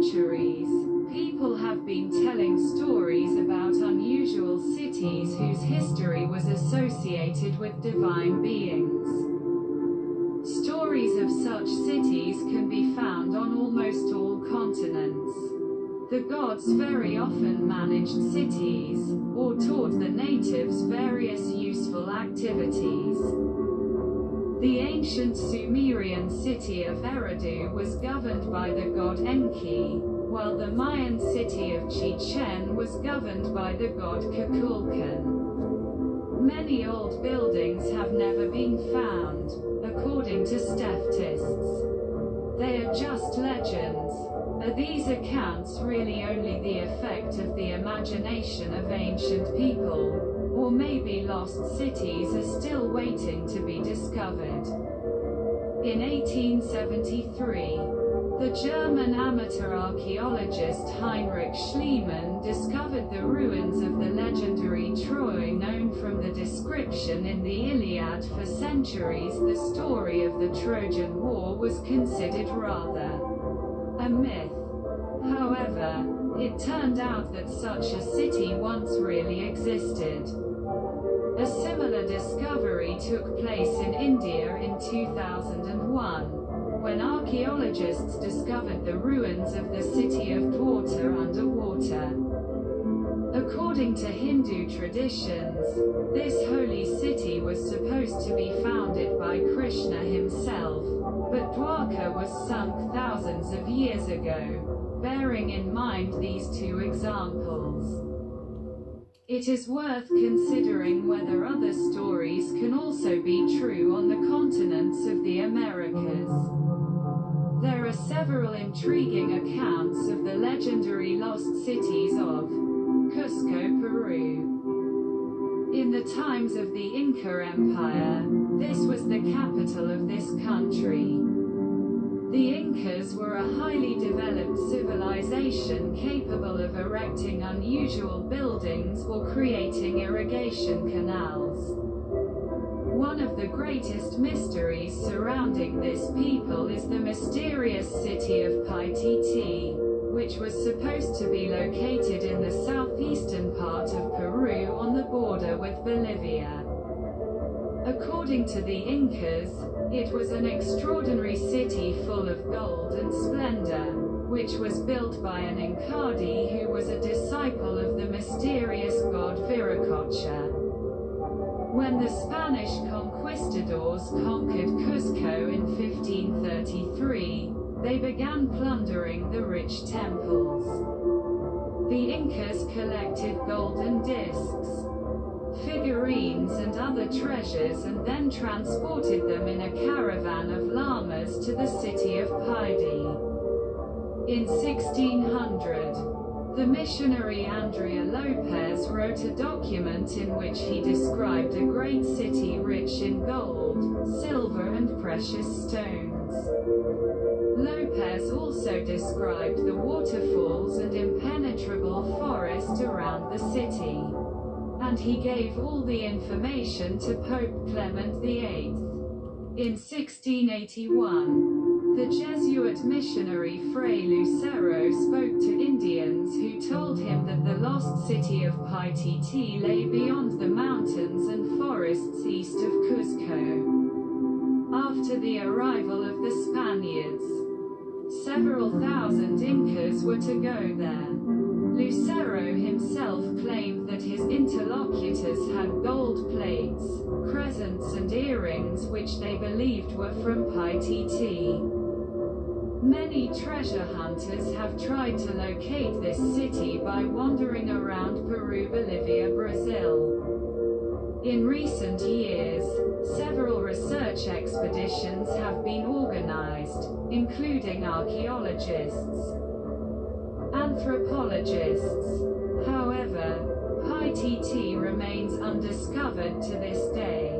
centuries, people have been telling stories about unusual cities whose history was associated with divine beings. Stories of such cities can be found on almost all continents. The gods very often managed cities, or taught the natives various useful activities. The ancient Sumerian city of Eridu was governed by the god Enki, while the Mayan city of Chichen was governed by the god Kukulkan. Many old buildings have never been found, according to statists. They are just legends. Are these accounts really only the effect of the imagination of ancient people? Or maybe lost cities are still waiting to be discovered? In 1873, the German amateur archaeologist Heinrich Schliemann discovered the ruins of the legendary Troy, known from the description in the Iliad. For centuries, the story of the Trojan War was considered rather a myth. However, it turned out that such a city once really existed. A similar discovery took place in India in 2001, when archaeologists discovered the ruins of the city of Dwarka underwater. According to Hindu traditions, this holy city was supposed to be founded by Krishna himself, but Dwarka was sunk thousands of years ago. Bearing in mind these two examples, it is worth considering whether other stories can also be true on the continents of the Americas. There are several intriguing accounts of the legendary lost cities of Cusco, Peru. In the times of the Inca Empire, this was the capital of this country. The Incas were a highly developed civilization capable of erecting unusual buildings or creating irrigation canals. One of the greatest mysteries surrounding this people is the mysterious city of Paititi, which was supposed to be located in the southeastern part of Peru on the border with Bolivia. According to the Incas, it was an extraordinary city full of gold and splendor, which was built by an Encardi who was a disciple of the mysterious god Viracocha. When the Spanish conquistadors conquered Cusco in 1533, they began plundering the rich temples. The Incas collected golden discs, figurines and other treasures and then transported them in a caravan of llamas to the city of Paidi. In 1600, the missionary Andrea Lopez wrote a document in which he described a great city rich in gold, silver and precious stones. Lopez also described the waterfalls and impenetrable forest around the city. And he gave all the information to Pope Clement VIII. In 1681, the Jesuit missionary Fray Lucero spoke to Indians who told him that the lost city of Paititi lay beyond the mountains and forests east of Cusco. After the arrival of the Spaniards, several thousand Incas were to go there. Lucero himself claimed that his interlocutors had gold plates, crescents and earrings which they believed were from Paititi. Many treasure hunters have tried to locate this city by wandering around Peru, Bolivia, Brazil. In recent years, several research expeditions have been organized, including archaeologists, anthropologists. However, Paititi remains undiscovered to this day.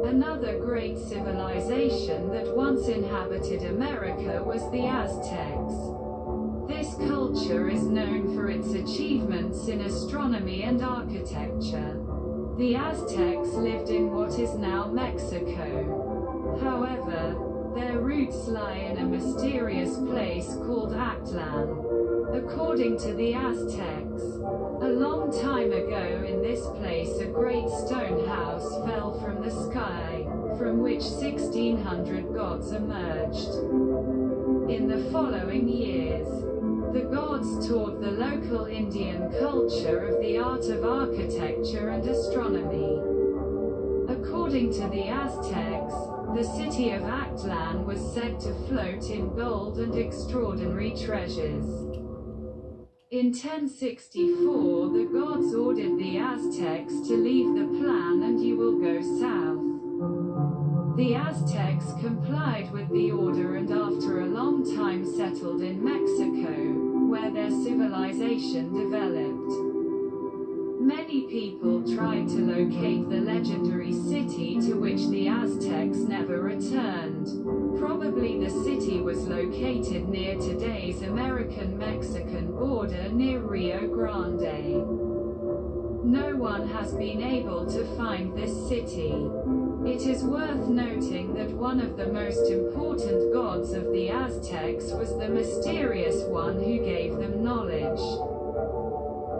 Another great civilization that once inhabited America was the Aztecs. This culture is known for its achievements in astronomy and architecture. The Aztecs lived in what is now Mexico. However, their roots lie in a mysterious place called Aztlan. According to the Aztecs, a long time ago in this place a great stone house fell from the sky, from which 1600 gods emerged. In the following years, the gods taught the local Indian culture of the art of architecture and astronomy. According to the Aztecs, the city of Aztlan was said to float in gold and extraordinary treasures. In 1064, the gods ordered the Aztecs to leave the plan and you will go south. The Aztecs complied with the order and after a long time settled in Mexico, where their civilization developed. Many people tried to locate the legendary city to which the Aztecs never returned. Probably the city was located near today's American-Mexican border near Rio Grande. No one has been able to find this city. It is worth noting that one of the most important gods of the Aztecs was the mysterious one who gave them knowledge.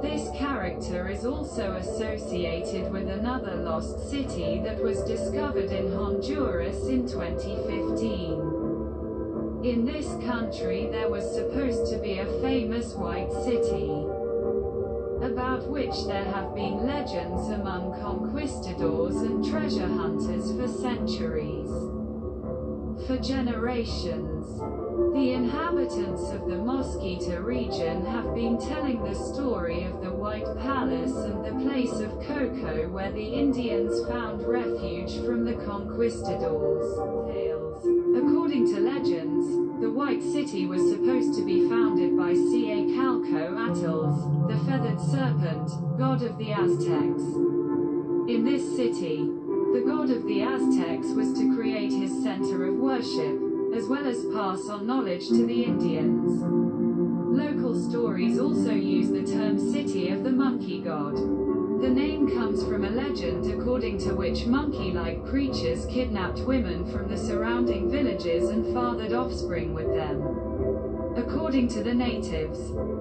This character is also associated with another lost city that was discovered in Honduras in 2015. In this country there was supposed to be a famous white city, about which there have been legends among conquistadors and treasure hunters for centuries. For generations, the inhabitants of the Mosquito region have been telling the story of the White Palace and the place of Coco where the Indians found refuge from the conquistadors. Tales. According to legends, the White City was supposed to be founded by Quetzalcoatl, the feathered serpent, god of the Aztecs. In this city, the god of the Aztecs was to create his center of worship, as well as pass on knowledge to the Indians. Local stories also use the term City of the Monkey God. The name comes from a legend according to which monkey-like creatures kidnapped women from the surrounding villages and fathered offspring with them. According to the natives,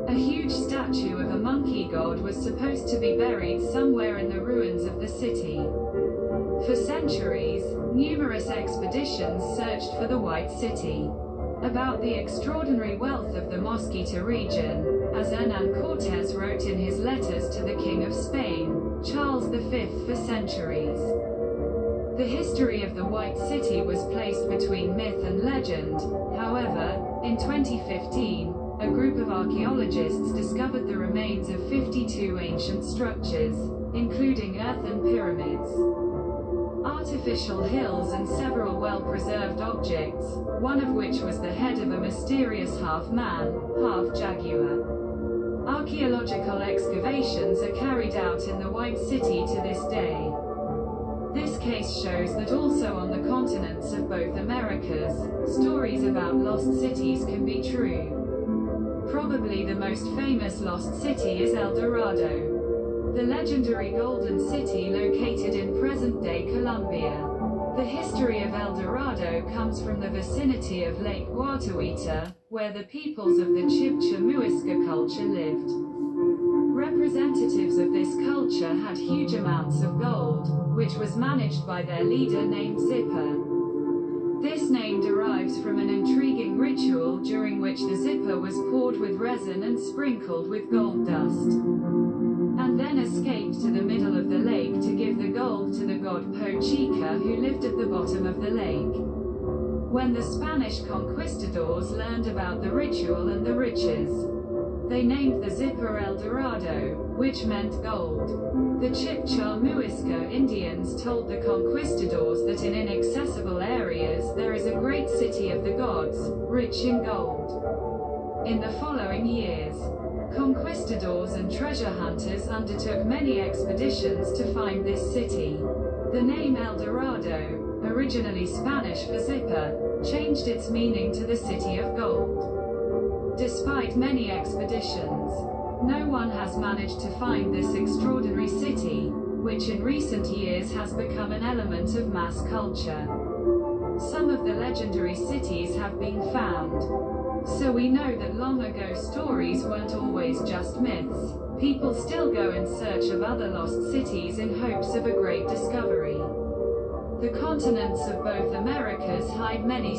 a huge statue of a monkey god was supposed to be buried somewhere in the ruins of the city. For centuries, numerous expeditions searched for the White City. About the extraordinary wealth of the Mosquito region, as Hernán Cortés wrote in his letters to the King of Spain, Charles V, for centuries. The history of the White City was placed between myth and legend. However, in 2015, a group of archaeologists discovered the remains of 52 ancient structures, including earthen pyramids, artificial hills and several well-preserved objects, one of which was the head of a mysterious half-man, half-jaguar. Archaeological excavations are carried out in the White City to this day. This case shows that also on the continents of both Americas, stories about lost cities can be true. Probably the most famous lost city is El Dorado, the legendary golden city located in present-day Colombia. The history of El Dorado comes from the vicinity of Lake Guatavita, where the peoples of the Chibcha Muisca culture lived. Representatives of this culture had huge amounts of gold, which was managed by their leader named Zipper. This name derives from an intriguing ritual during which the zipper was poured with resin and sprinkled with gold dust, and then escaped to the middle of the lake to give the gold to the god Pochica who lived at the bottom of the lake. When the Spanish conquistadors learned about the ritual and the riches, they named the zipper El Dorado, which meant gold. The Chibcha Muisca Indians told the conquistadors that in inaccessible areas there is a great city of the gods, rich in gold. In the following years, conquistadors and treasure hunters undertook many expeditions to find this city. The name El Dorado, originally Spanish for zipper, changed its meaning to the City of Gold. Despite many expeditions, no one has managed to find this extraordinary city, which in recent years has become an element of mass culture. Some of the legendary cities have been found. So we know that long ago stories weren't always just myths. People still go in search of other lost cities in hopes of a great discovery. The continents of both Americas hide many